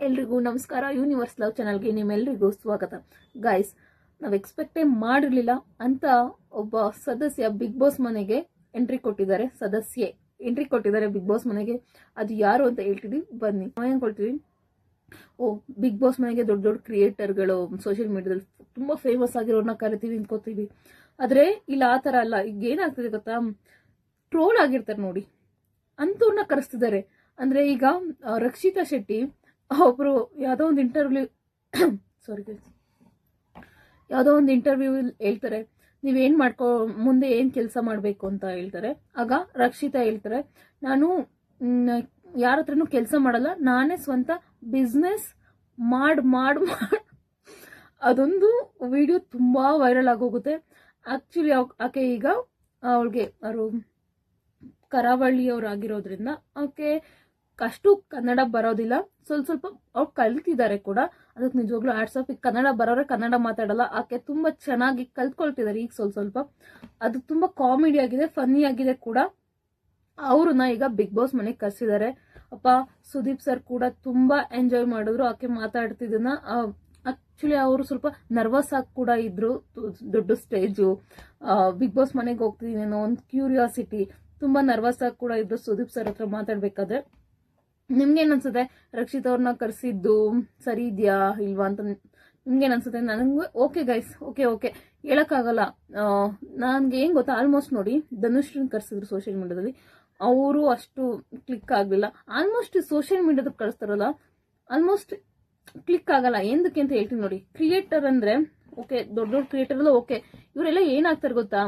ಎಲ್ರಿಗೂ ನಮಸ್ಕಾರ. Universe love ಚಾನಲ್ಗೆ ನಿಮ್ಮೆಲ್ಲರಿಗೂ ಸ್ವಾಗತ. ಗೈಸ್, ನಾವು ಎಕ್ಸ್ಪೆಕ್ಟೇ ಮಾಡಿರಲಿಲ್ಲ ಅಂತ ಒಬ್ಬ ಸದಸ್ಯ ಬಿಗ್ ಬಾಸ್ ಮನೆಗೆ ಎಂಟ್ರಿ ಕೊಟ್ಟಿದ್ದಾರೆ ಬಿಗ್ ಬಾಸ್ ಮನೆಗೆ. ಅದು ಯಾರು ಅಂತ ಹೇಳ್ತಿದ್ವಿ, ಬನ್ನಿ ಕೊಡ್ತೀವಿ. ಬಿಗ್ ಬಾಸ್ ಮನೆಗೆ ದೊಡ್ಡ ದೊಡ್ಡ ಕ್ರಿಯೇಟರ್ಗಳು ಸೋಷಿಯಲ್ ಮೀಡಿಯಾದಲ್ಲಿ ತುಂಬಾ ಫೇಮಸ್ ಆಗಿರೋರ್ನ ಕರಿತೀವಿ ಅನ್ಕೋತೀವಿ. ಆದ್ರೆ ಇಲ್ಲ ಆ ತರ ಅಲ್ಲ. ಈಗ ಏನಾಗ್ತಿದೆ ಗೊತ್ತಾ, ಟ್ರೋಲ್ ಆಗಿರ್ತಾರೆ ನೋಡಿ, ಅಂತವ್ರನ್ನ ಕರೆಸ್ತಿದ್ದಾರೆ. ಅಂದ್ರೆ ಈಗ ರಕ್ಷಿತಾ ಶೆಟ್ಟಿ ಒಬ್ರು ಯಾವುದೋ ಒಂದು ಇಂಟರ್ವ್ಯೂ ಹೇಳ್ತಾರೆ, ನೀವೇನ್ ಮುಂದೆ ಏನ್ ಕೆಲಸ ಮಾಡ್ಬೇಕು ಅಂತ ಹೇಳ್ತಾರೆ. ಆಗ ರಕ್ಷಿತಾ ಹೇಳ್ತಾರೆ, ನಾನು ಯಾರ ಹತ್ರನೂ ಕೆಲಸ ಮಾಡಲ್ಲ, ನಾನೇ ಸ್ವಂತ ಬಿಸ್ನೆಸ್ ಮಾಡ್ ಅದೊಂದು ವಿಡಿಯೋ ತುಂಬಾ ವೈರಲ್ ಆಗೋಗುತ್ತೆ. ಆಕ್ಚುಲಿ ಆಕೆ ಈಗ ಅವಳಿಗೆ ಕರಾವಳಿಯವರಾಗಿರೋದ್ರಿಂದ ಆಕೆ ಅಷ್ಟು ಕನ್ನಡ ಬರೋದಿಲ್ಲ. ಸ್ವಲ್ಪ ಅವ್ರು ಕಲ್ತಿದ್ದಾರೆ ಕೂಡ, ಅದಕ್ಕೆ ನಿಜವಾಗ್ಲೂ ಹ್ಯಾಟ್ಸ್ ಆಫ್. ಈಗ ಕನ್ನಡ ಬರೋರೆ ಕನ್ನಡ ಮಾತಾಡಲ್ಲ, ಆಕೆ ತುಂಬಾ ಚೆನ್ನಾಗಿ ಕಲ್ತ್ಕೊಳ್ತಿದ್ದಾರೆ ಈಗ ಸ್ವಲ್ಪ. ಅದು ತುಂಬಾ ಕಾಮಿಡಿ ಆಗಿದೆ, ಫನ್ನಿ ಆಗಿದೆ ಕೂಡ. ಅವ್ರನ್ನ ಈಗ ಬಿಗ್ ಬಾಸ್ ಮನೆಗೆ ಕರ್ಸಿದ್ದಾರೆ. ಸುದೀಪ್ ಸರ್ ಕೂಡ ತುಂಬಾ ಎಂಜಾಯ್ ಮಾಡಿದ್ರು ಆಕೆ ಮಾತಾಡ್ತಿದ್ದನ್ನ. ಆಕ್ಚುಲಿ ಅವರು ಸ್ವಲ್ಪ ನರ್ವಸ್ ಆಗಿ ಕೂಡ ಇದ್ರು. ದೊಡ್ಡ ಸ್ಟೇಜು, ಬಿಗ್ ಬಾಸ್ ಮನೆಗೆ ಹೋಗ್ತಿದೀನಿ ಅನ್ನೋ ಒಂದು ಕ್ಯೂರಿಯಾಸಿಟಿ, ತುಂಬಾ ನರ್ವಸ್ ಆಗಿ ಕೂಡ ಇದ್ರು ಸುದೀಪ್ ಸರ್ ಹತ್ರ ಮಾತಾಡ್ಬೇಕಾದ್ರೆ. ನಿಮ್ಗೇನ್ ಅನ್ಸುತ್ತೆ, ರಕ್ಷಿತ್ ಅವ್ರನ್ನ ಕರ್ಸಿದ್ದು ಸರಿ ಇದೆಯಾ ಇಲ್ವಾ ಅಂತ ನಿಮ್ಗೇನ್ ಅನ್ಸುತ್ತೆ? ನನಗೆ ಓಕೆ ಗೈಸ್, ಓಕೆ ಹೇಳಕ್ಕಾಗಲ್ಲ. ನನ್ಗೆ ಏನ್ ಗೊತ್ತಾ, ಆಲ್ಮೋಸ್ಟ್ ನೋಡಿ ಧನುಷ್ರನ್ ಕರ್ಸಿದ್ರು ಸೋಷಿಯಲ್ ಮೀಡಿಯಾದಲ್ಲಿ, ಅವರು ಅಷ್ಟು ಕ್ಲಿಕ್ ಆಗ್ಲಿಲ್ಲ. ಆಲ್ಮೋಸ್ಟ್ ಸೋಷಿಯಲ್ ಮೀಡಿಯಾದ ಕಳಿಸ್ತಾರಲ್ಲ, ಆಲ್ಮೋಸ್ಟ್ ಕ್ಲಿಕ್ ಆಗಲ್ಲ. ಏನಕ್ಕೆ ಅಂತ ಹೇಳ್ತೀನಿ ನೋಡಿ. ಕ್ರಿಯೇಟರ್ ಅಂದ್ರೆ ಓಕೆ, ದೊಡ್ಡ ದೊಡ್ಡ ಕ್ರಿಯೇಟರ್ ಎಲ್ಲ ಓಕೆ, ಇವರೆಲ್ಲ ಏನಾಗ್ತಾರೆ ಗೊತ್ತಾ,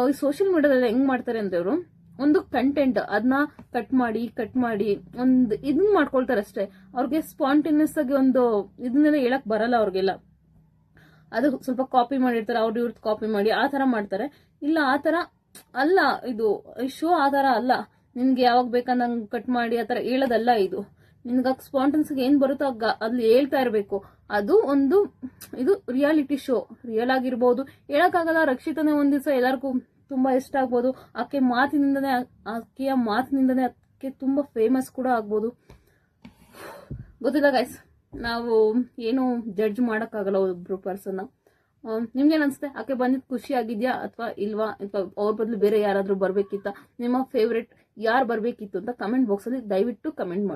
ಈ ಸೋಷಿಯಲ್ ಮೀಡಿಯಾದಲ್ಲಿ ಹೆಂಗ್ ಮಾಡ್ತಾರೆ ಅಂತ ಇವರು ಒಂದು ಕಂಟೆಂಟ್ ಅದನ್ನ ಕಟ್ ಮಾಡಿ ಒಂದು ಇದನ್ನ ಮಾಡ್ಕೊಳ್ತಾರೆ ಅಷ್ಟೇ. ಅವ್ರಿಗೆ ಸ್ಪಾಂಟೇನಿಯಸ್ ಆಗಿ ಒಂದು ಇದನ್ನೆಲ್ಲ ಹೇಳಕ್ ಬರಲ್ಲ ಅವ್ರಿಗೆಲ್ಲ. ಅದು ಸ್ವಲ್ಪ ಕಾಪಿ ಮಾಡಿರ್ತಾರೆ, ಇವ್ರದ್ದು ಕಾಪಿ ಮಾಡಿ ಆ ತರ ಮಾಡ್ತಾರೆ. ಇಲ್ಲ ಆ ತರ ಅಲ್ಲ, ಇದು ಶೋ ಆ ತರ ಅಲ್ಲ. ನಿನ್ಗೆ ಯಾವಾಗ ಬೇಕಂದಂಗ್ ಕಟ್ ಮಾಡಿ ಆ ತರ ಹೇಳೋದಲ್ಲ ಇದು. ನಿನ್ಗ ಸ್ಪಾಂಟನ್ಸ್ ಏನ್ ಬರುತ್ತೋ ಅಲ್ಲಿ ಹೇಳ್ತಾ ಇರ್ಬೇಕು. ಅದು ಒಂದು ಇದು ರಿಯಾಲಿಟಿ ಶೋ, ರಿಯಲ್ ಆಗಿರ್ಬೋದು. ಹೇಳಕ್ಕಾಗಲ್ಲ. ರಕ್ಷಿತನೇ ಒಂದ್ ದಿವಸ ಎಲ್ಲರಿಗೂ ತುಂಬಾ ಇಷ್ಟ ಆಗ್ಬೋದು. ಆಕೆಯ ಮಾತಿನಿಂದನೇ ಆಕೆ ತುಂಬಾ ಫೇಮಸ್ ಕೂಡ ಆಗ್ಬೋದು. ಗೊತ್ತಿಲ್ಲ ಗೈಸ್, ನಾವು ಏನು ಜಡ್ಜ್ ಮಾಡಕ್ಕಾಗಲ್ಲ ಒಬ್ರು ಪರ್ಸನ್. ನಿಮ್ಗೇನ್ ಅನ್ಸುತ್ತೆ? ಆಕೆ ಬಂದಿದ್ ಖುಷಿ ಆಗಿದ್ಯಾ ಅಥವಾ ಇಲ್ವಾ? ಅಥವಾ ಅವ್ರ ಬದಲು ಬೇರೆ ಯಾರಾದ್ರೂ ಬರ್ಬೇಕಿತ್ತ? ನಿಮ್ಮ ಫೇವ್ರೆಟ್ ಯಾರು ಬರ್ಬೇಕಿತ್ತು ಅಂತ ಕಮೆಂಟ್ ಬಾಕ್ಸ್ ಅಲ್ಲಿ ದಯವಿಟ್ಟು ಕಮೆಂಟ್ ಮಾಡಿ.